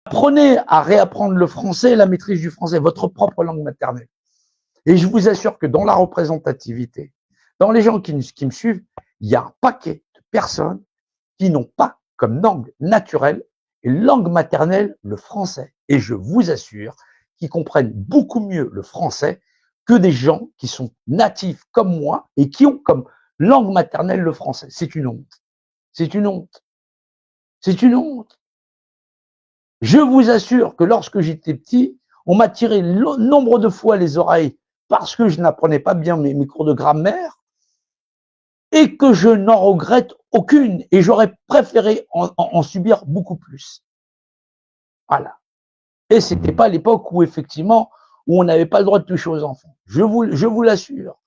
Apprenez à réapprendre le français et la maîtrise du français, votre propre langue maternelle. Et je vous assure que dans la représentativité, dans les gens qui me suivent, il y a un paquet de personnes qui n'ont pas comme langue naturelle et langue maternelle le français. Et je vous assure qu'ils comprennent beaucoup mieux le français que des gens qui sont natifs comme moi et qui ont comme langue maternelle le français. C'est une honte. C'est une honte. C'est une honte. Je vous assure que lorsque j'étais petit, on m'a tiré nombre de fois les oreilles parce que je n'apprenais pas bien mes cours de grammaire et que je n'en regrette aucune et j'aurais préféré en subir beaucoup plus. Voilà. Et c'était pas l'époque où effectivement où on n'avait pas le droit de toucher aux enfants. Je vous l'assure.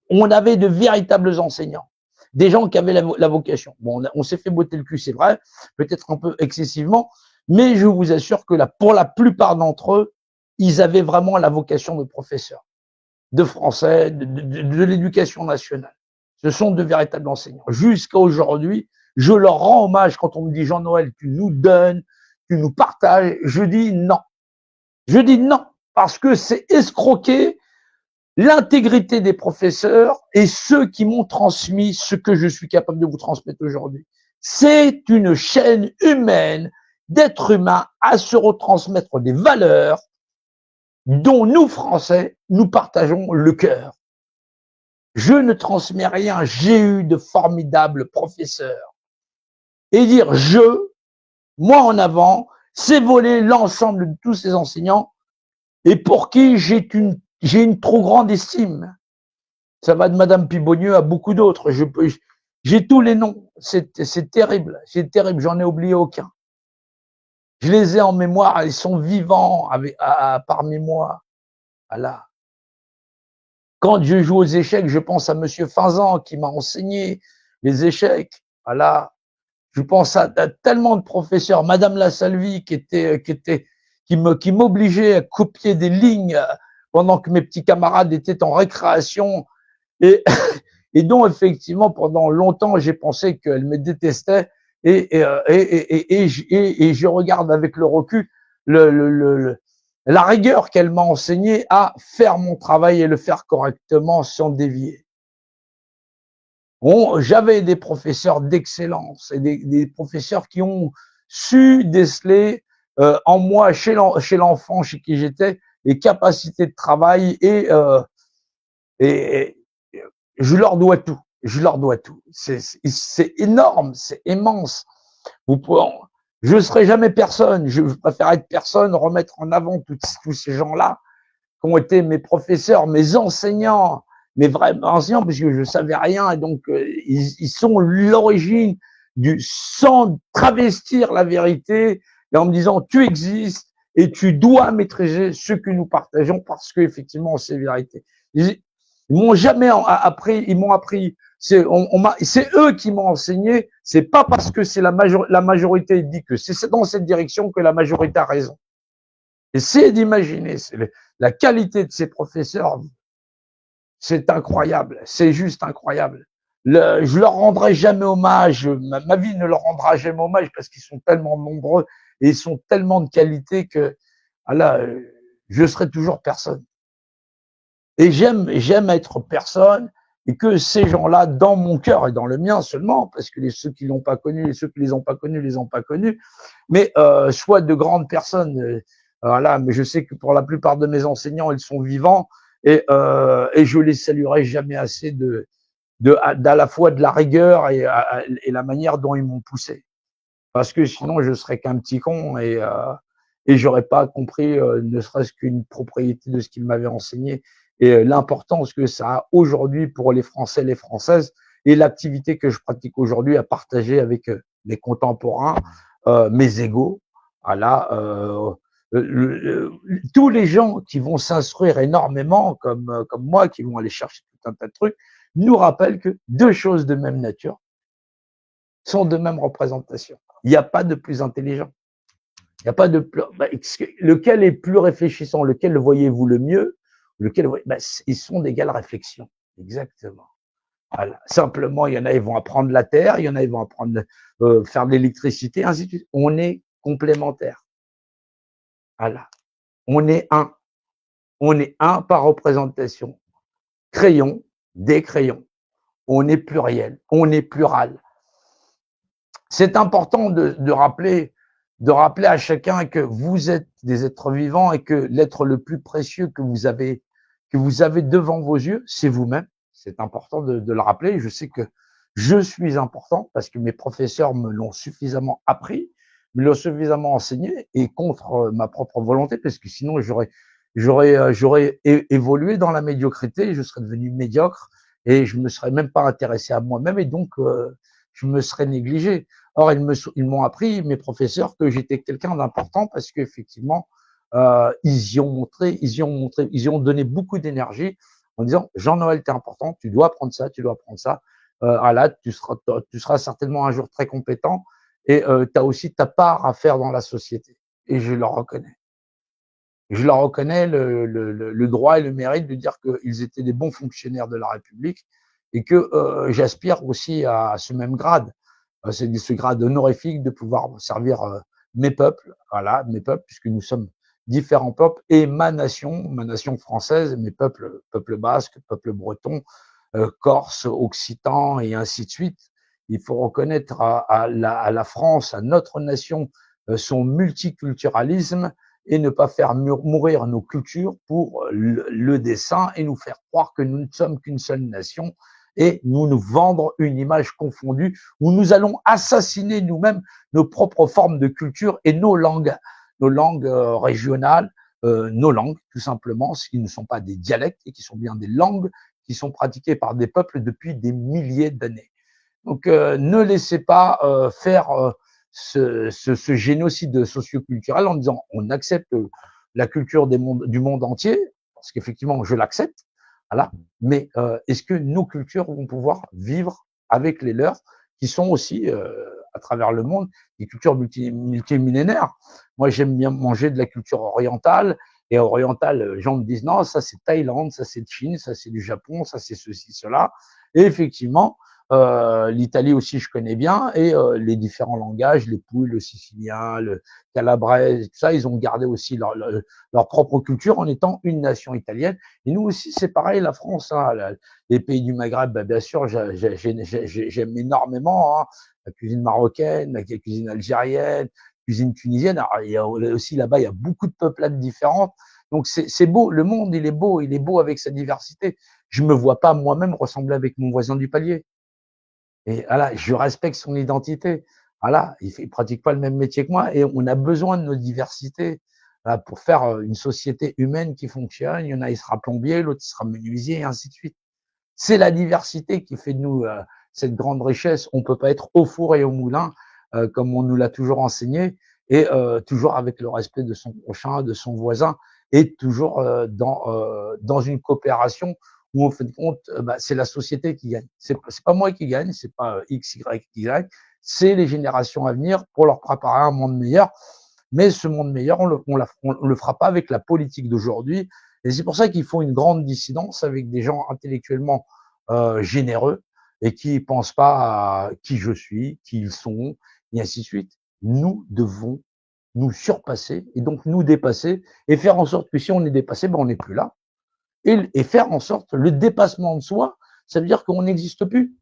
On avait de véritables enseignants, des gens qui avaient la vocation. Bon, on s'est fait botter le cul, c'est vrai, peut-être un peu excessivement, mais je vous assure que pour la plupart d'entre eux, ils avaient vraiment la vocation de professeurs, de français, de l'éducation nationale. Ce sont de véritables enseignants. Jusqu'à aujourd'hui, je leur rends hommage quand on me dit Jean-Noël, tu nous donnes, tu nous partages. Je dis non. Je dis non, parce que c'est escroquer l'intégrité des professeurs et ceux qui m'ont transmis ce que je suis capable de vous transmettre aujourd'hui. C'est une chaîne humaine d'êtres humains à se retransmettre des valeurs dont nous, Français, nous partageons le cœur. Je ne transmets rien, j'ai eu de formidables professeurs. Et dire moi en avant, c'est voler l'ensemble de tous ces enseignants et pour qui j'ai une trop grande estime. Ça va de Madame Pibonieux à beaucoup d'autres. J'ai tous les noms. C'est terrible. C'est terrible. J'en ai oublié aucun. Je les ai en mémoire. Ils sont vivants parmi moi. Voilà. Quand je joue aux échecs, je pense à Monsieur Finzan qui m'a enseigné les échecs. Voilà. Je pense à tellement de professeurs. Madame Lassalvie qui m'obligeait à copier des lignes pendant que mes petits camarades étaient en récréation. Et, et dont effectivement pendant longtemps j'ai pensé qu'elle me détestait et je regarde avec le recul la rigueur qu'elle m'a enseigné à faire mon travail et le faire correctement sans dévier. J'avais des professeurs d'excellence et des professeurs qui ont su déceler en moi, chez l'enfant chez qui j'étais, les capacités de travail et je leur dois tout. Je leur dois tout. C'est énorme, c'est immense. Je ne serai jamais personne. Je préfère être personne, remettre en avant tous ces gens-là qui ont été mes professeurs, mes enseignants, mes vrais enseignants, parce que je ne savais rien. Et donc, ils sont l'origine sans travestir la vérité et en me disant, tu existes et tu dois maîtriser ce que nous partageons parce qu'effectivement, c'est vérité. Ils m'ont jamais appris, ils m'ont appris. C'est eux qui m'ont enseigné. C'est pas parce que c'est la majorité dit que c'est dans cette direction que la majorité a raison. Essayez d'imaginer la qualité de ces professeurs. C'est incroyable. C'est juste incroyable. Je leur rendrai jamais hommage. Ma vie ne leur rendra jamais hommage parce qu'ils sont tellement nombreux et ils sont tellement de qualité que, voilà, je serai toujours personne. Et j'aime être personne et que ces gens-là, dans mon cœur et dans le mien seulement, parce que ceux qui l'ont pas connu et ceux qui les ont pas connus, mais soit de grandes personnes. Voilà, mais je sais que pour la plupart de mes enseignants, ils sont vivants et je les saluerai jamais assez d'à la fois de la rigueur et la manière dont ils m'ont poussé. Parce que sinon, je serais qu'un petit con et j'aurais pas compris ne serait-ce qu'une propriété de ce qu'ils m'avaient enseigné et l'importance que ça a aujourd'hui pour les Français, les Françaises et l'activité que je pratique aujourd'hui à partager avec mes contemporains, mes égaux. Voilà, tous les gens qui vont s'instruire énormément, comme moi, qui vont aller chercher tout un tas de trucs, nous rappellent que deux choses de même nature sont de même représentation. Il n'y a pas de plus intelligent. Il n'y a pas de plus. Lequel est plus réfléchissant? Lequel le voyez-vous le mieux? Ils sont d'égale réflexion. Exactement. Voilà. Simplement, il y en a, ils vont apprendre la terre, il y en a, ils vont apprendre faire de l'électricité, ainsi de suite. On est complémentaires. Voilà. On est un. On est un par représentation. Crayon, des crayons. On est pluriel, on est plural. C'est important de rappeler à chacun que vous êtes des êtres vivants et que l'être le plus précieux que vous avez devant vos yeux, c'est vous-même. C'est important de le rappeler. Je sais que je suis important parce que mes professeurs me l'ont suffisamment appris, me l'ont suffisamment enseigné et contre ma propre volonté, parce que sinon j'aurais évolué dans la médiocrité, je serais devenu médiocre et je me serais même pas intéressé à moi-même et donc je me serais négligé. Or, ils m'ont appris, mes professeurs, que j'étais quelqu'un d'important parce qu'effectivement, ils y ont donné beaucoup d'énergie en disant Jean-Noël, t'es important, tu dois apprendre ça, tu dois apprendre ça. Voilà, tu seras certainement un jour très compétent et tu as aussi ta part à faire dans la société. Et je le reconnais. Je leur reconnais le droit et le mérite de dire qu'ils étaient des bons fonctionnaires de la République et que j'aspire aussi à ce même grade. C'est ce grade honorifique de pouvoir servir mes peuples, voilà, mes peuples, puisque nous sommes différents peuples, et ma nation française, mes peuples, peuple basque, peuple breton, corse, occitan, et ainsi de suite. Il faut reconnaître à la France, à notre nation, son multiculturalisme et ne pas faire mourir nos cultures pour le dessein et nous faire croire que nous ne sommes qu'une seule nation et nous vendre une image confondue où nous allons assassiner nous-mêmes nos propres formes de culture et nos langues régionales, nos langues tout simplement, ce qui ne sont pas des dialectes et qui sont bien des langues qui sont pratiquées par des peuples depuis des milliers d'années. Donc ne laissez pas faire ce génocide socioculturel en disant on accepte la culture du monde entier, parce qu'effectivement je l'accepte, voilà, mais est-ce que nos cultures vont pouvoir vivre avec les leurs, qui sont aussi à travers le monde des cultures multimillénaires. Moi j'aime bien manger de la culture orientale, et orientale, les gens me disent non, ça c'est Thaïlande, ça c'est Chine, ça c'est du Japon, ça c'est ceci, cela, et effectivement l'Italie aussi, je connais bien, et les différents langages, les pouilles, le sicilien, le calabrese, tout ça, ils ont gardé aussi leur propre culture en étant une nation italienne. Et nous aussi, c'est pareil, la France, hein, les pays du Maghreb, bah, bien sûr, j'aime énormément hein, la cuisine marocaine, la cuisine algérienne, la cuisine tunisienne. Alors, il y a aussi là-bas, il y a beaucoup de peuplades différentes. Donc c'est beau, le monde, il est beau avec sa diversité. Je me vois pas moi-même ressembler avec mon voisin du palier. Et voilà, je respecte son identité. Voilà, il pratique pas le même métier que moi et on a besoin de nos diversités voilà, pour faire une société humaine qui fonctionne. Il y en a, il sera plombier, l'autre il sera menuisier et ainsi de suite. C'est la diversité qui fait de nous cette grande richesse. On peut pas être au four et au moulin comme on nous l'a toujours enseigné et toujours avec le respect de son prochain, de son voisin et toujours dans une coopération où en fin de compte, bah, c'est la société qui gagne. C'est pas moi qui gagne, c'est pas X, Y qui gagne, c'est les générations à venir pour leur préparer un monde meilleur. Mais ce monde meilleur, on le fera pas avec la politique d'aujourd'hui. Et c'est pour ça qu'il faut une grande dissidence avec des gens intellectuellement généreux et qui pensent pas à qui je suis, qui ils sont, et ainsi de suite. Nous devons nous surpasser et donc nous dépasser et faire en sorte que si on est dépassé, ben on n'est plus là et faire en sorte le dépassement de soi, ça veut dire qu'on n'existe plus.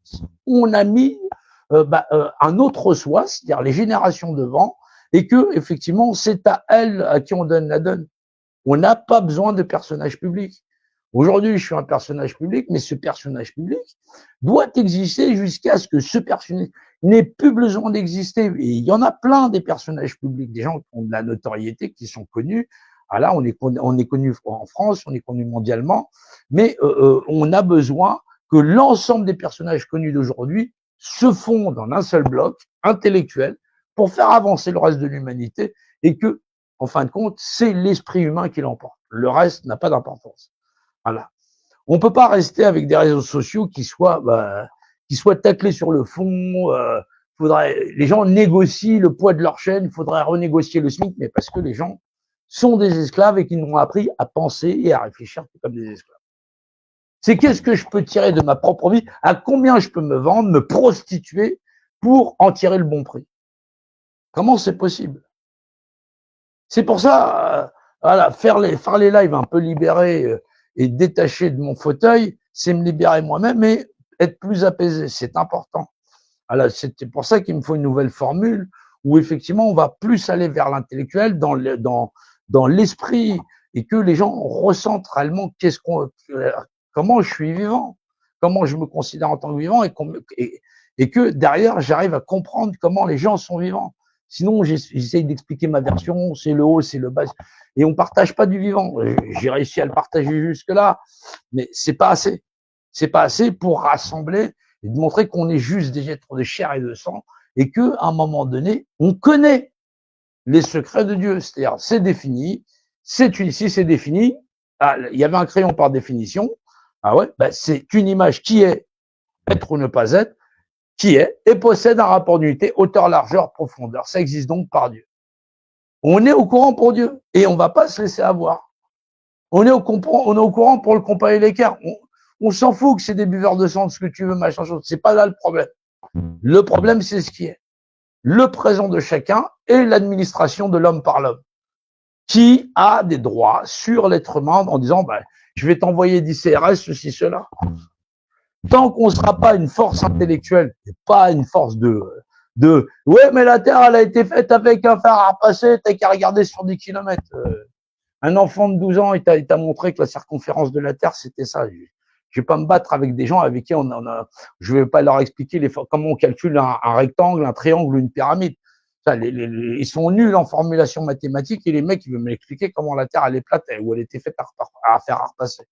On a mis un autre soi, c'est-à-dire les générations devant, et que effectivement c'est à elles à qui on donne la donne. On n'a pas besoin de personnages publics. Aujourd'hui, je suis un personnage public, mais ce personnage public doit exister jusqu'à ce que ce personnage n'ait plus besoin d'exister. Et il y en a plein des personnages publics, des gens qui ont de la notoriété, qui sont connus. Voilà, on est connu en France, on est connu mondialement, mais on a besoin que l'ensemble des personnages connus d'aujourd'hui se fondent en un seul bloc intellectuel pour faire avancer le reste de l'humanité et que, en fin de compte, c'est l'esprit humain qui l'emporte. Le reste n'a pas d'importance. Voilà. On peut pas rester avec des réseaux sociaux qui soient taclés sur le fond. Les gens négocient le poids de leur chaîne. Il faudrait renégocier le SMIC, mais parce que les gens sont des esclaves et qu'ils n'ont appris à penser et à réfléchir comme des esclaves. C'est qu'est-ce que je peux tirer de ma propre vie, à combien je peux me vendre, me prostituer pour en tirer le bon prix. Comment c'est possible? C'est pour ça, voilà, faire les lives un peu libérés et détachés de mon fauteuil, c'est me libérer moi-même et être plus apaisé. C'est important. Voilà, c'est pour ça qu'il me faut une nouvelle formule où effectivement on va plus aller vers l'intellectuel dans l'esprit et que les gens ressentent réellement comment je suis vivant, comment je me considère en tant que vivant et que derrière j'arrive à comprendre comment les gens sont vivants. Sinon j'essaye d'expliquer ma version, c'est le haut, c'est le bas et on partage pas du vivant. J'ai réussi à le partager jusque là, mais c'est pas assez. C'est pas assez pour rassembler et de montrer qu'on est juste des êtres de chair et de sang et que à un moment donné, on connaît les secrets de Dieu. C'est-à-dire, c'est défini, si c'est défini, il y avait un crayon par définition, ah ouais, ben c'est une image qui est être ou ne pas être, qui est et possède un rapport d'unité, hauteur, largeur, profondeur. Ça existe donc par Dieu. On est au courant pour Dieu et on va pas se laisser avoir. On est au courant pour le compas et l'équerre. On s'en fout que c'est des buveurs de sang, de ce que tu veux, machin chose. C'est pas là le problème. Le problème, c'est ce qui est le présent de chacun et l'administration de l'homme par l'homme, qui a des droits sur l'être humain en disant, ben, je vais t'envoyer 10 CRS, ceci, cela. Tant qu'on ne sera pas une force intellectuelle, et pas une force ouais, mais la Terre, elle a été faite avec un fer à repasser, t'as qu'à regarder sur 10 kilomètres. Un enfant de 12 ans, il t'a montré que la circonférence de la Terre, c'était ça. Je vais pas me battre avec des gens avec qui je vais pas leur expliquer comment on calcule un rectangle, un triangle ou une pyramide. Ça, ils sont nuls en formulation mathématique et les mecs, ils veulent m'expliquer comment la Terre, elle est plate ou elle était faite à faire à repasser.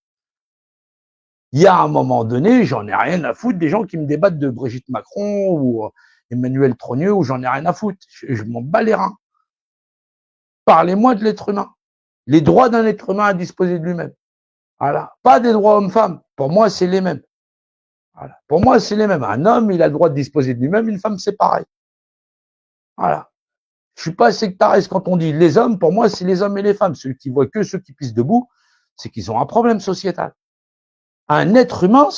Il y a un moment donné, j'en ai rien à foutre des gens qui me débattent de Brigitte Macron ou Emmanuel Trogneux ou j'en ai rien à foutre. Je m'en bats les reins. Parlez-moi de l'être humain. Les droits d'un être humain à disposer de lui-même. Voilà. Pas des droits hommes-femmes. Pour moi, c'est les mêmes. Voilà. Pour moi, c'est les mêmes. Un homme, il a le droit de disposer de lui-même. Une femme, c'est pareil. Voilà. Je suis pas sectariste quand on dit les hommes. Pour moi, c'est les hommes et les femmes. Ceux qui voient que ceux qui pissent debout, c'est qu'ils ont un problème sociétal. Un être humain,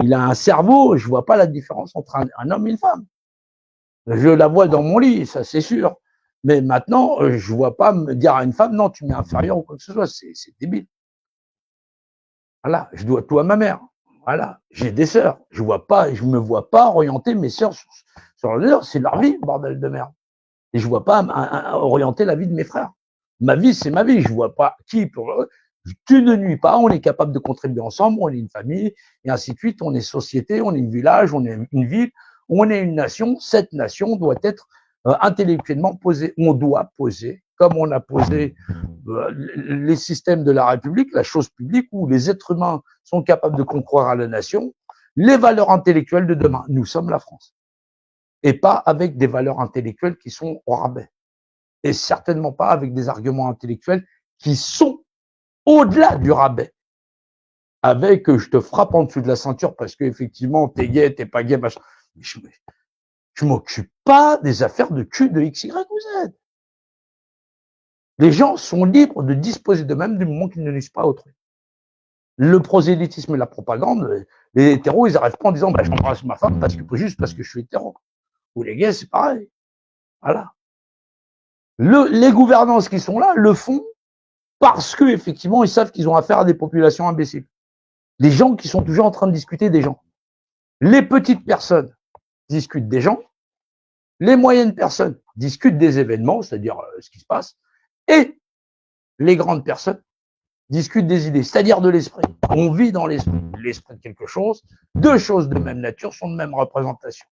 il a un cerveau. Je vois pas la différence entre un homme et une femme. Je la vois dans mon lit, ça c'est sûr. Mais maintenant, je vois pas me dire à une femme, non, tu m'es inférieur ou quoi que ce soit. C'est débile. Voilà, je dois tout à ma mère. Voilà, j'ai des sœurs. Je me vois pas orienter mes sœurs sur leur c'est leur vie, bordel de merde. Et je vois pas orienter la vie de mes frères. Ma vie, c'est ma vie. Je vois pas qui pour tu ne nuis pas. On est capable de contribuer ensemble. On est une famille et ainsi de suite. On est société, on est un village, on est une ville, on est une nation. Cette nation doit être intellectuellement posée. On doit poser, comme on a posé les systèmes de la République, la chose publique, où les êtres humains sont capables de concourir à la nation, les valeurs intellectuelles de demain. Nous sommes la France. Et pas avec des valeurs intellectuelles qui sont au rabais. Et certainement pas avec des arguments intellectuels qui sont au-delà du rabais. Avec je te frappe en dessous de la ceinture parce que effectivement t'es gay, t'es pas gay, machin. Je m'occupe pas des affaires de cul de X, Y ou Z. Les gens sont libres de disposer d'eux-mêmes du moment qu'ils ne nuisent pas à autrui. Le prosélytisme et la propagande, les hétéros, ils n'arrivent pas en disant j'embrasse ma femme juste parce que je suis hétéro. Ou les gays, c'est pareil. Voilà. Les gouvernances qui sont là le font parce que effectivement ils savent qu'ils ont affaire à des populations imbéciles. Des gens qui sont toujours en train de discuter des gens. Les petites personnes discutent des gens, les moyennes personnes discutent des événements, c'est-à-dire ce qui se passe, et les grandes personnes discutent des idées, c'est-à-dire de l'esprit. On vit dans l'esprit. L'esprit de quelque chose, deux choses de même nature sont de même représentation.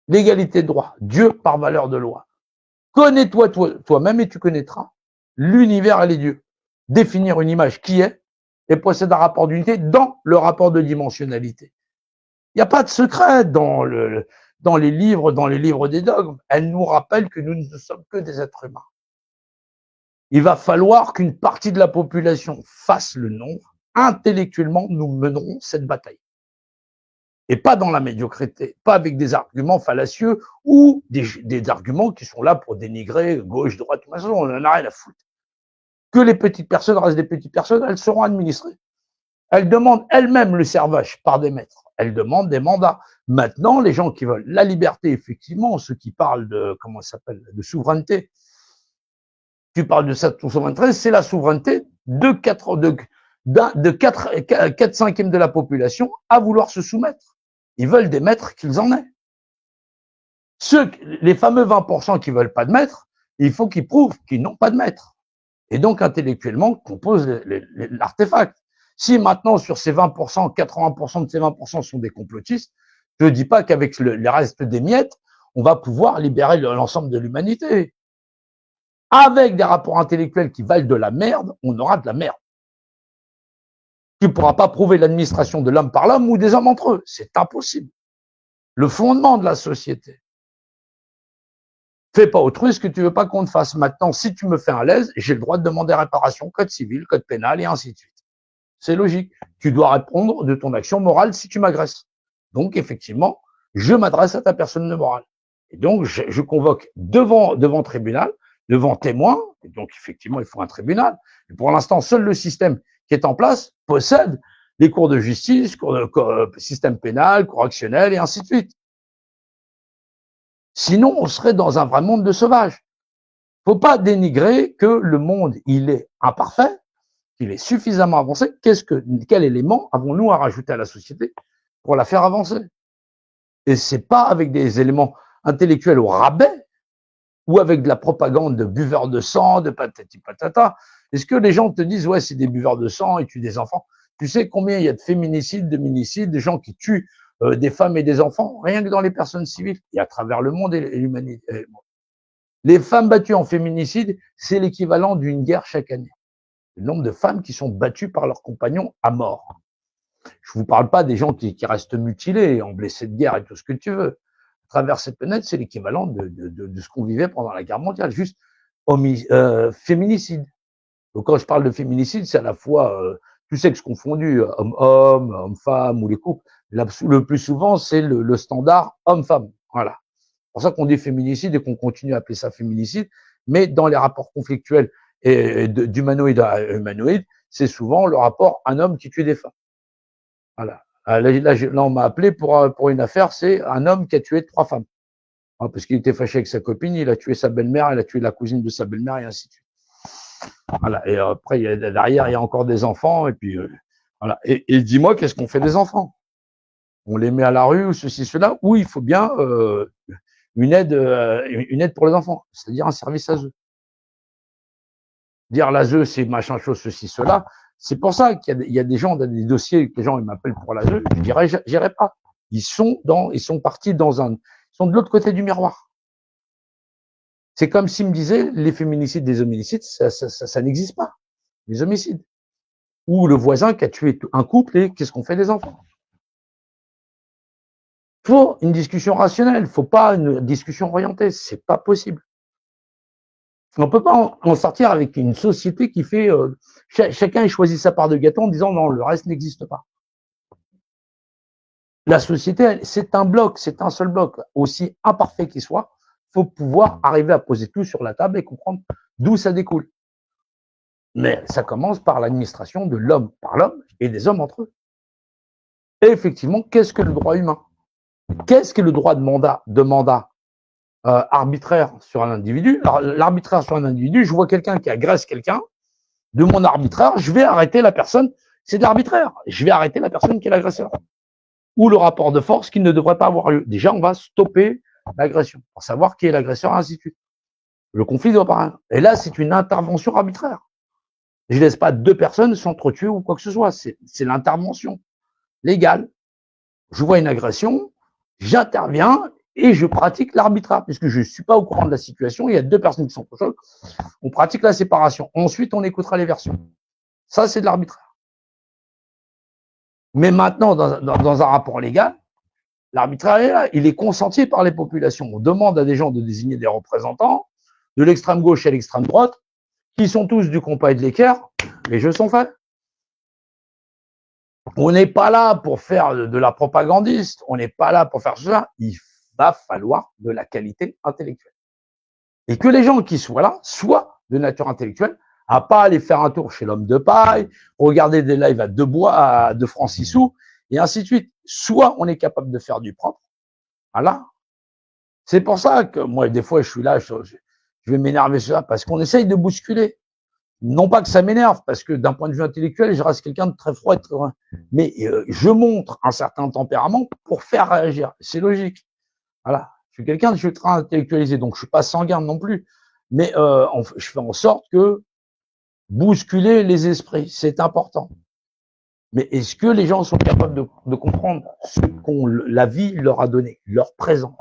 L'égalité de droit, Dieu par valeur de loi. Connais-toi toi-même et tu connaîtras l'univers et les dieux. Définir une image qui est et possède un rapport d'unité dans le rapport de dimensionnalité. Il n'y a pas de secret dans les livres des dogmes. Elle nous rappelle que nous ne sommes que des êtres humains. Il va falloir qu'une partie de la population fasse le nombre. Intellectuellement, nous mènerons cette bataille. Et pas dans la médiocrité, pas avec des arguments fallacieux ou des arguments qui sont là pour dénigrer gauche, droite, tout ça, on en a rien à foutre. Que les petites personnes restent des petites personnes, elles seront administrées. Elles demandent elles-mêmes le servage par des maîtres. Elles demandent des mandats. Maintenant, les gens qui veulent la liberté, effectivement, ceux qui parlent de, comment ça s'appelle, de souveraineté, tu parles de cette souveraineté, c'est la souveraineté de 4/5 de la population à vouloir se soumettre. Ils veulent des maîtres qu'ils en aient. Les fameux 20% qui veulent pas de maître, il faut qu'ils prouvent qu'ils n'ont pas de maître. Et donc, intellectuellement, compose l'artefact. Si maintenant, sur ces 20%, 80% de ces 20% sont des complotistes, je ne dis pas qu'avec le reste des miettes, on va pouvoir libérer l'ensemble de l'humanité. Avec des rapports intellectuels qui valent de la merde, on aura de la merde. Tu ne pourras pas prouver l'administration de l'homme par l'homme ou des hommes entre eux. C'est impossible. Le fondement de la société. Fais pas autrui ce que tu veux pas qu'on te fasse. Maintenant, si tu me fais un lèse, j'ai le droit de demander réparation, code civil, code pénal et ainsi de suite. C'est logique. Tu dois répondre de ton action morale si tu m'agresses. Donc, effectivement, je m'adresse à ta personne morale. Et donc, je convoque devant tribunal, devant témoin. Et donc, effectivement, il faut un tribunal. Et pour l'instant, seul le système qui est en place possède les cours de justice, système pénal, correctionnel et ainsi de suite. Sinon, on serait dans un vrai monde de sauvages. Faut pas dénigrer que le monde, il est imparfait, qu'il est suffisamment avancé. Quel élément avons-nous à rajouter à la société pour la faire avancer? Et c'est pas avec des éléments intellectuels au rabais ou avec de la propagande de buveurs de sang, de patati patata. Est-ce que les gens te disent, ouais, c'est des buveurs de sang, ils tuent des enfants? Tu sais combien il y a de féminicides, de minicides, de gens qui tuent des femmes et des enfants, rien que dans les personnes civiles, et à travers le monde et l'humanité. Les femmes battues en féminicide, c'est l'équivalent d'une guerre chaque année. Le nombre de femmes qui sont battues par leurs compagnons à mort. Je vous parle pas des gens qui restent mutilés, en blessés de guerre et tout ce que tu veux. À travers cette planète, c'est l'équivalent de ce qu'on vivait pendant la guerre mondiale, juste féminicide. Donc quand je parle de féminicide, c'est à la fois tous sexes confondus, homme-homme, homme-femme ou les couples. Le plus souvent, c'est le standard homme-femme. Voilà. C'est pour ça qu'on dit féminicide et qu'on continue à appeler ça féminicide. Mais dans les rapports conflictuels d'humanoïde à humanoïde, c'est souvent le rapport un homme qui tue des femmes. Voilà. Là, on m'a appelé pour une affaire, c'est un homme qui a tué 3 femmes. Parce qu'il était fâché avec sa copine, il a tué sa belle-mère, il a tué la cousine de sa belle-mère et ainsi de suite. Voilà. Et après, derrière, il y a encore des enfants. Et puis, voilà. Et dis-moi, qu'est-ce qu'on fait des enfants? On les met à la rue ou ceci, cela, ou il faut bien une aide pour les enfants, c'est-à-dire un service à eux. Dire l'ASE, c'est machin chose, ceci, cela. C'est pour ça qu'il y a des gens dans des dossiers que les gens ils m'appellent pour l'ASE. Je dirais, j'irai pas. Ils sont partis ils sont de l'autre côté du miroir. C'est comme s'ils me disaient, les féminicides, des homicides, ça n'existe pas. Les homicides. Ou le voisin qui a tué un couple et qu'est-ce qu'on fait des enfants? Faut une discussion rationnelle. Faut pas une discussion orientée. C'est pas possible. On ne peut pas en sortir avec une société qui fait chacun choisit sa part de gâteau en disant non, le reste n'existe pas. La société, c'est un bloc, c'est un seul bloc, aussi imparfait qu'il soit. Il faut pouvoir arriver à poser tout sur la table et comprendre d'où ça découle. Mais ça commence par l'administration de l'homme par l'homme et des hommes entre eux. Et effectivement, qu'est-ce que le droit humain? Qu'est-ce que le droit de mandat arbitraire sur un individu? Alors, l'arbitraire sur un individu, je vois quelqu'un qui agresse quelqu'un, de mon arbitraire, je vais arrêter la personne, c'est de l'arbitraire, je vais arrêter la personne qui est l'agresseur. Ou le rapport de force qui ne devrait pas avoir lieu. Déjà, on va stopper l'agression, pour savoir qui est l'agresseur, ainsi de suite. Le conflit doit pas. Et là, c'est une intervention arbitraire. Je laisse pas 2 personnes s'entretuer ou quoi que ce soit. C'est l'intervention légale. Je vois une agression, j'interviens et je pratique l'arbitraire, puisque je ne suis pas au courant de la situation. Il y a 2 personnes qui sont au choc. On pratique la séparation. Ensuite, on écoutera les versions. Ça, c'est de l'arbitraire. Mais maintenant, dans un rapport légal, l'arbitraire est là, il est consenti par les populations. On demande à des gens de désigner des représentants, de l'extrême gauche à l'extrême droite, qui sont tous du compas et de l'équerre. Les jeux sont faits. On n'est pas là pour faire de la propagandiste, on n'est pas là pour faire ça. Il va falloir de la qualité intellectuelle. Et que les gens qui soient là soient de nature intellectuelle, à pas aller faire un tour chez l'homme de paille, regarder des lives à 2 francs 6 sous et ainsi de suite. Soit on est capable de faire du propre, voilà. C'est pour ça que moi, des fois, je suis là, je vais m'énerver sur ça, parce qu'on essaye de bousculer. Non pas que ça m'énerve, parce que d'un point de vue intellectuel, je reste quelqu'un de très froid et très... Mais je montre un certain tempérament pour faire réagir. C'est logique. Voilà. Je suis quelqu'un de je suis très intellectualisé, donc je suis pas sanguin non plus. Mais je fais en sorte que bousculer les esprits, c'est important. Mais est-ce que les gens sont capables de comprendre ce qu'on la vie leur a donné, leur présent?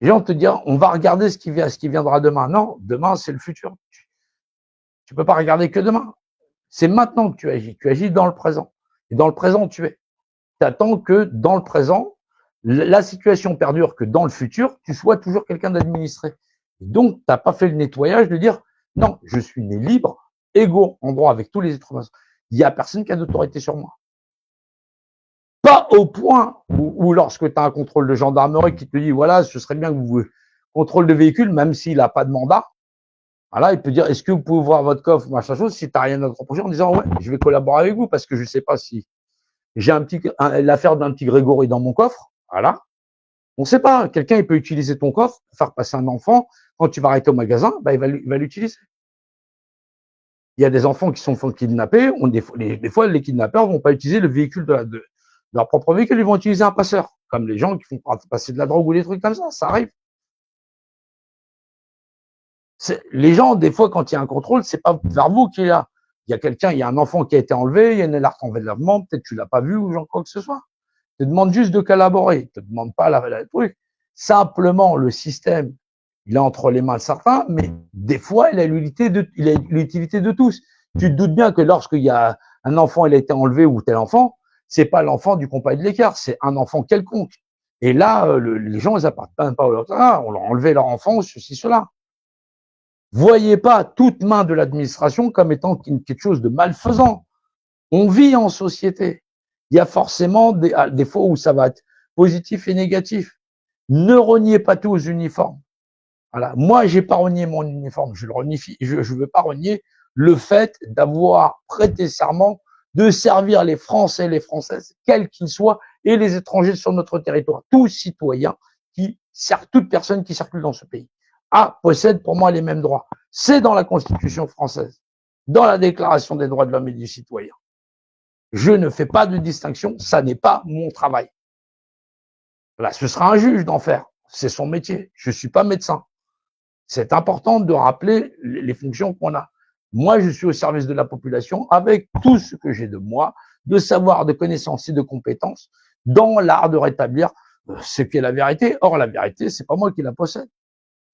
Les gens te diront, on va regarder ce qui viendra demain. Non, demain c'est le futur. Tu peux pas regarder que demain. C'est maintenant que tu agis. Tu agis dans le présent. Et dans le présent, tu es. Tu attends que dans le présent, la situation perdure, que dans le futur, tu sois toujours quelqu'un d'administré. Donc, tu n'as pas fait le nettoyage de dire, non, je suis né libre, égaux en droit avec tous les êtres humains. Il n'y a personne qui a d'autorité sur moi. Pas au point où lorsque tu as un contrôle de gendarmerie qui te dit, voilà, ce serait bien que vous contrôle de véhicule, même s'il n'a pas de mandat, voilà, il peut dire, est-ce que vous pouvez ouvrir votre coffre, machin chose, si tu n'as rien à te reprocher, en disant, ouais, je vais collaborer avec vous, parce que je ne sais pas si j'ai l'affaire d'un petit Grégory dans mon coffre, voilà. On ne sait pas, quelqu'un, il peut utiliser ton coffre pour faire passer un enfant, quand tu vas arrêter au magasin, bah, il va l'utiliser. Il y a des enfants qui sont kidnappés, des fois, les kidnappeurs vont pas utiliser le véhicule de leur propre véhicule, ils vont utiliser un passeur, comme les gens qui font passer de la drogue ou des trucs comme ça arrive. Les gens, des fois, quand il y a un contrôle, c'est pas vers vous qui est là. Il y a quelqu'un, il y a un enfant qui a été enlevé, il y a une alerte enlèvement, peut-être tu l'as pas vu ou genre quoi que ce soit. Il te demande juste de collaborer, il te demande pas la truc. Simplement, le système, il est entre les mains de certains, mais des fois, il a l'utilité de tous. Tu te doutes bien que lorsqu'il y a un enfant, il a été enlevé ou tel enfant, c'est pas l'enfant du compagnie de l'écart, c'est un enfant quelconque. Et là, les gens, ils appartiennent pas au leur, on leur a enlevé leur enfant, ceci, cela. Voyez pas toute main de l'administration comme étant quelque chose de malfaisant. On vit en société. Il y a forcément des fois où ça va être positif et négatif. Ne reniez pas tout aux uniformes. Voilà. Moi, j'ai pas renié mon uniforme. Je le renifie. Je veux pas renier le fait d'avoir prêté serment de servir les Français et les Françaises, quels qu'ils soient, et les étrangers sur notre territoire. Tout citoyen toute personne qui circule dans ce pays possède pour moi les mêmes droits. C'est dans la Constitution française, dans la Déclaration des droits de l'homme et du citoyen. Je ne fais pas de distinction, ça n'est pas mon travail. Là, ce sera un juge d'en faire, c'est son métier. Je suis pas médecin. C'est important de rappeler les fonctions qu'on a. Moi, je suis au service de la population avec tout ce que j'ai de moi, de savoir, de connaissances et de compétences dans l'art de rétablir ce qu'est la vérité. Or, la vérité, c'est pas moi qui la possède.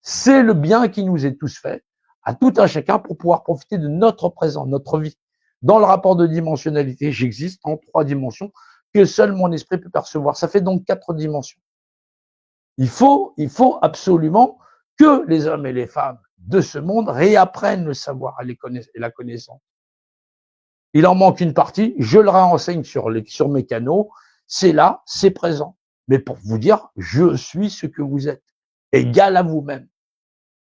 C'est le bien qui nous est tous fait, à tout un chacun, pour pouvoir profiter de notre présent, notre vie. Dans le rapport de dimensionnalité, j'existe en 3 dimensions que seul mon esprit peut percevoir. Ça fait donc 4 dimensions. Il faut absolument que les hommes et les femmes de ce monde réapprennent le savoir et la connaissance. Il en manque une partie, je le réenseigne sur mes canaux, c'est là, c'est présent. Mais pour vous dire, je suis ce que vous êtes, égal à vous-même.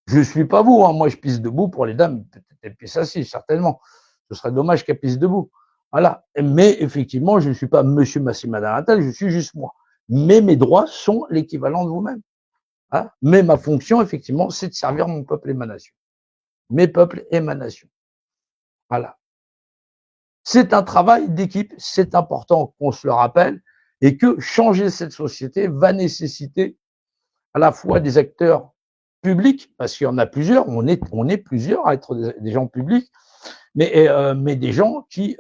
Je suis pas vous, hein. Moi je pisse debout pour les dames, peut-être elles pissent assis, certainement. Ce serait dommage qu'elles pissent debout. Voilà. Mais effectivement, je ne suis pas monsieur, Massi, madame Attal, je suis juste moi. Mais mes droits sont l'équivalent de vous-même. Hein. Mais ma fonction, effectivement, c'est de servir mon peuple et ma nation. Mes peuples et ma nation. Voilà. C'est un travail d'équipe, c'est important qu'on se le rappelle, et que changer cette société va nécessiter à la fois des acteurs publics, parce qu'il y en a plusieurs, on est plusieurs à être des gens publics, mais des gens qui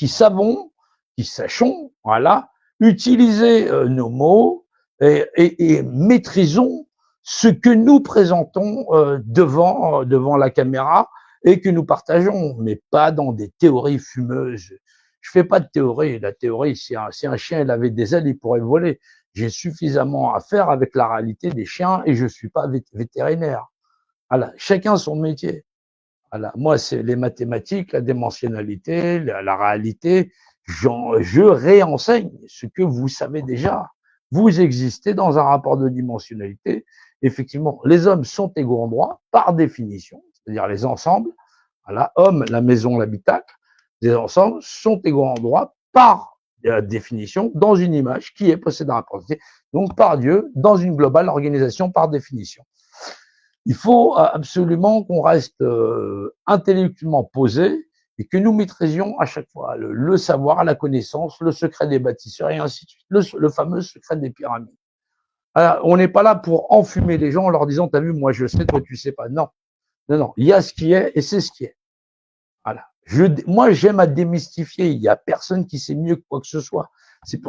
savons, qui sachons, voilà, utiliser nos mots et maîtrisons ce que nous présentons devant la caméra et que nous partageons, mais pas dans des théories fumeuses. Je fais pas de théorie. La théorie, si un chien il avait des ailes, il pourrait voler. J'ai suffisamment à faire avec la réalité des chiens et je suis pas vétérinaire. Voilà, chacun son métier. Voilà, moi c'est les mathématiques, la dimensionnalité, la réalité. Je réenseigne ce que vous savez déjà. Vous existez dans un rapport de dimensionnalité. Effectivement, les hommes sont égaux en droit par définition, c'est-à-dire les ensembles. Voilà, homme, la maison, l'habitacle. des ensembles sont égaux en droit par définition dans une image qui est possédée à la propriété, donc par Dieu, dans une globale organisation par définition. Il faut absolument qu'on reste intellectuellement posé et que nous maîtrisions à chaque fois le savoir, la connaissance, le secret des bâtisseurs et ainsi de suite, le fameux secret des pyramides. Alors, on n'est pas là pour enfumer les gens en leur disant, t'as vu, moi je sais, toi tu sais pas. Non, non, non, il y a ce qui est et c'est ce qui est. Voilà. Moi, j'aime à démystifier. Il y a personne qui sait mieux que quoi que ce soit.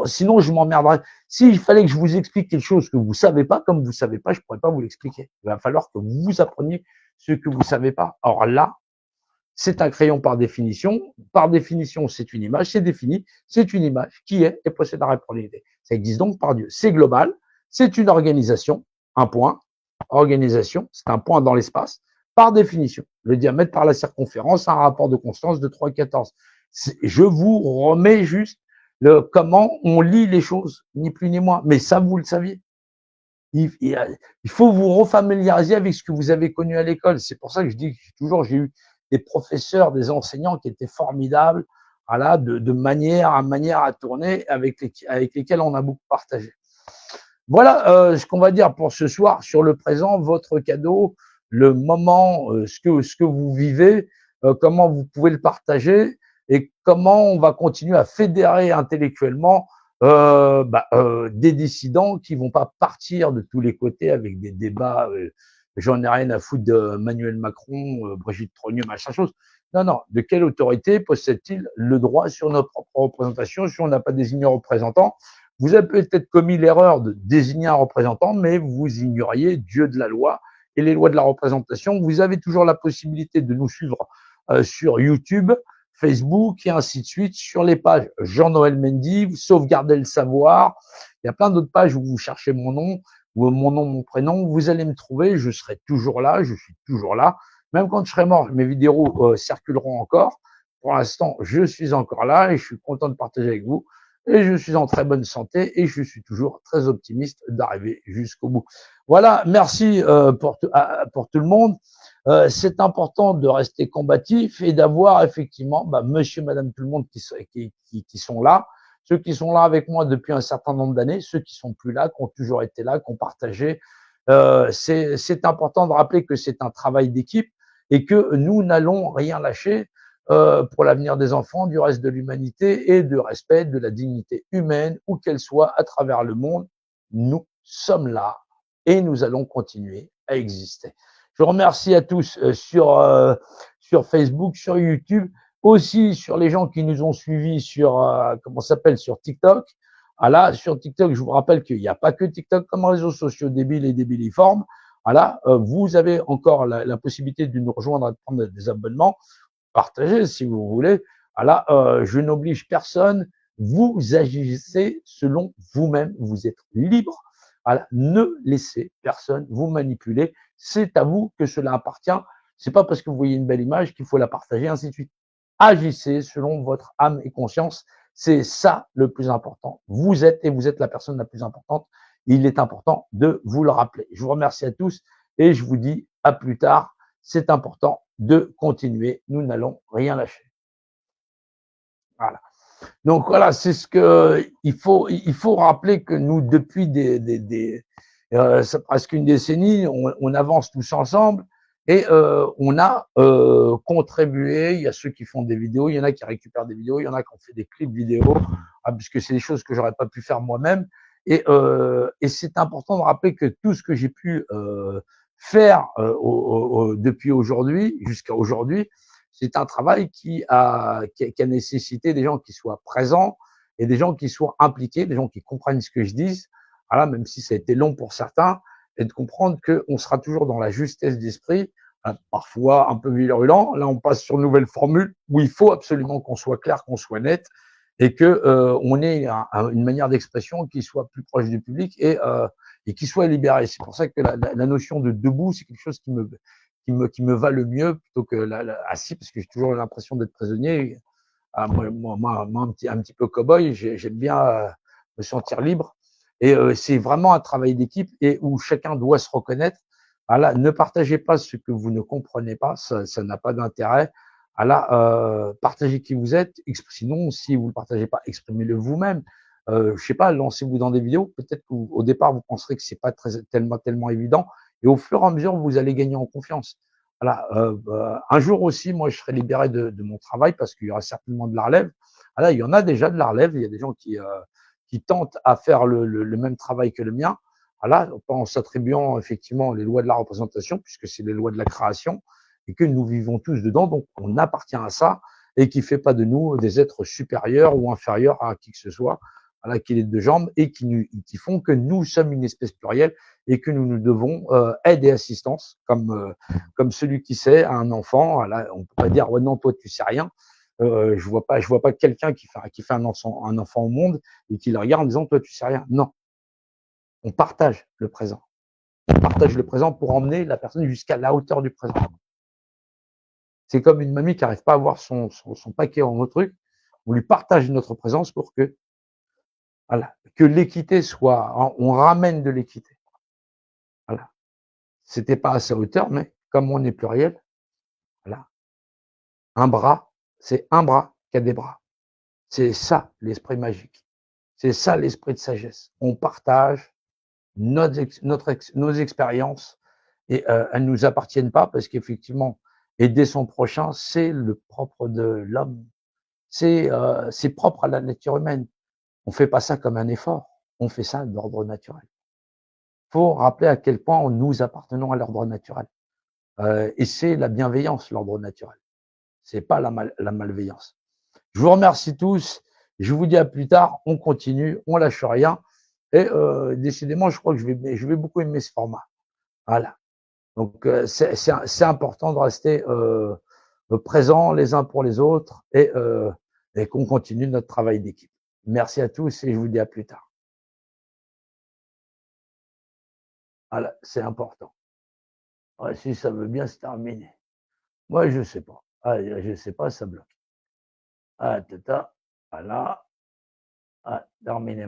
Sinon, je m'emmerderais. S'il fallait que je vous explique quelque chose que vous savez pas, comme vous savez pas, je pourrais pas vous l'expliquer. Il va falloir que vous appreniez ce que vous savez pas. Or là, c'est un crayon par définition. Par définition, c'est une image. C'est défini. C'est une image qui est et possède la propriété. Ça existe donc par Dieu. C'est global. C'est une organisation. Un point. Organisation. C'est un point dans l'espace. Par définition, le diamètre par la circonférence a un rapport de constance de 3,14. Je vous remets juste comment on lit les choses, ni plus ni moins. Mais ça, vous le saviez. Il faut vous refamiliariser avec ce que vous avez connu à l'école. C'est pour ça que je dis que toujours, j'ai eu des professeurs, des enseignants qui étaient formidables, voilà, de manière à tourner, avec lesquels on a beaucoup partagé. Voilà ce qu'on va dire pour ce soir sur le présent, votre cadeau, le moment, ce que vous vivez, comment vous pouvez le partager et comment on va continuer à fédérer intellectuellement des dissidents qui vont pas partir de tous les côtés avec des débats. J'en ai rien à foutre de Emmanuel Macron, Brigitte Trogneux, machin chose. Non, non. De quelle autorité possède-t-il le droit sur notre propre représentation si on n'a pas désigné un représentant? Vous avez peut-être commis l'erreur de désigner un représentant, mais vous ignoriez Dieu de la loi et les lois de la représentation. Vous avez toujours la possibilité de nous suivre sur YouTube, Facebook et ainsi de suite, sur les pages Jean-Noël Mendy, vous sauvegardez le savoir. Il y a plein d'autres pages où vous cherchez mon nom, ou mon nom, mon prénom. Vous allez me trouver, je serai toujours là, je suis toujours là. Même quand je serai mort, mes vidéos circuleront encore. Pour l'instant, je suis encore là et je suis content de partager avec vous. Et je suis en très bonne santé et je suis toujours très optimiste d'arriver jusqu'au bout. Voilà, merci pour tout le monde. C'est important de rester combatif et d'avoir effectivement monsieur, madame, tout le monde qui sont là. Ceux qui sont là avec moi depuis un certain nombre d'années, ceux qui sont plus là, qui ont toujours été là, qui ont partagé. C'est important de rappeler que c'est un travail d'équipe et que nous n'allons rien lâcher pour l'avenir des enfants, du reste de l'humanité et de respect de la dignité humaine, où qu'elle soit à travers le monde. Nous sommes là et nous allons continuer à exister. Je vous remercie à tous sur Facebook, sur YouTube, aussi sur les gens qui nous ont suivis sur sur TikTok. Voilà, sur TikTok, je vous rappelle qu'il n'y a pas que TikTok comme réseaux sociaux débiles et débiliformes. Voilà, vous avez encore la possibilité de nous rejoindre et de prendre des abonnements. Partagez si vous voulez. Voilà, je n'oblige personne. Vous agissez selon vous-même. Vous êtes libre. Voilà, ne laissez personne vous manipuler. C'est à vous que cela appartient. C'est pas parce que vous voyez une belle image qu'il faut la partager, ainsi de suite. Agissez selon votre âme et conscience. C'est ça le plus important. Vous êtes la personne la plus importante. Il est important de vous le rappeler. Je vous remercie à tous et je vous dis à plus tard. C'est important de continuer. Nous n'allons rien lâcher. Voilà. Donc voilà, c'est ce que il faut rappeler que nous, depuis presque une décennie, on avance tous ensemble et on a contribué. Il y a ceux qui font des vidéos, il y en a qui récupèrent des vidéos, il y en a qui ont fait des clips vidéo, puisque c'est des choses que j'aurais pas pu faire moi-même. Et c'est important de rappeler que tout ce que j'ai pu faire depuis aujourd'hui, jusqu'à aujourd'hui, c'est un travail qui a nécessité des gens qui soient présents et des gens qui soient impliqués, des gens qui comprennent ce que je dis. Voilà, même si ça a été long pour certains, et de comprendre qu'on sera toujours dans la justesse d'esprit, parfois un peu virulent. Là, on passe sur une nouvelle formule où il faut absolument qu'on soit clair, qu'on soit net, et que on ait une manière d'expression qui soit plus proche du public et qui soit libérée. C'est pour ça que la notion de debout, c'est quelque chose qui me va le mieux plutôt que assis, parce que j'ai toujours l'impression d'être prisonnier. Moi, un petit peu cow-boy, j'aime bien me sentir libre. Et c'est vraiment un travail d'équipe et où chacun doit se reconnaître. Voilà, ne partagez pas ce que vous ne comprenez pas, ça n'a pas d'intérêt. Partagez qui vous êtes. Sinon, si vous ne le partagez pas, exprimez-le vous-même. Je sais pas, lancez-vous dans des vidéos. Peut-être qu'au départ, vous penserez que c'est pas tellement évident. Et au fur et à mesure, vous allez gagner en confiance. Un jour aussi, moi, je serai libéré de mon travail parce qu'il y aura certainement de la relève. Il y en a déjà de la relève. Il y a des gens qui tentent à faire le même travail que le mien. En s'attribuant effectivement les lois de la représentation, puisque c'est les lois de la création, et que nous vivons tous dedans, donc on appartient à ça, et qui fait pas de nous des êtres supérieurs ou inférieurs à qui que ce soit, qu'il ait deux jambes, et qui font que nous sommes une espèce plurielle, et que nous devons aide et assistance, comme celui qui sait à un enfant. On peut pas dire ouais, non, toi tu sais rien. Je vois pas quelqu'un qui fait un enfant au monde et qui le regarde en disant toi tu sais rien. Non, on partage le présent. On partage le présent pour emmener la personne jusqu'à la hauteur du présent. C'est comme une mamie qui n'arrive pas à avoir son paquet en truc. On lui partage notre présence pour que l'équité soit, on ramène de l'équité. Voilà. C'était pas à sa hauteur, mais comme on est pluriel, voilà. Un bras, c'est un bras qui a des bras. C'est ça l'esprit magique. C'est ça l'esprit de sagesse. On partage nos expériences et elles nous appartiennent pas parce qu'effectivement, aider son prochain, c'est le propre de l'homme. C'est propre à la nature humaine. On fait pas ça comme un effort. On fait ça d'ordre naturel. Faut rappeler à quel point nous appartenons à l'ordre naturel. Et c'est la bienveillance, l'ordre naturel. C'est pas la malveillance. Je vous remercie tous. Je vous dis à plus tard. On continue, on lâche rien. Et décidément, je crois que je vais beaucoup aimer ce format. Voilà. Donc c'est important de rester présents les uns pour les autres et qu'on continue notre travail d'équipe. Merci à tous et je vous dis à plus tard. Voilà, c'est important. Ouais, si ça veut bien se terminer. Moi, je sais pas. Ah, je sais pas, ça bloque. Ah, tata, voilà. Ah, terminé.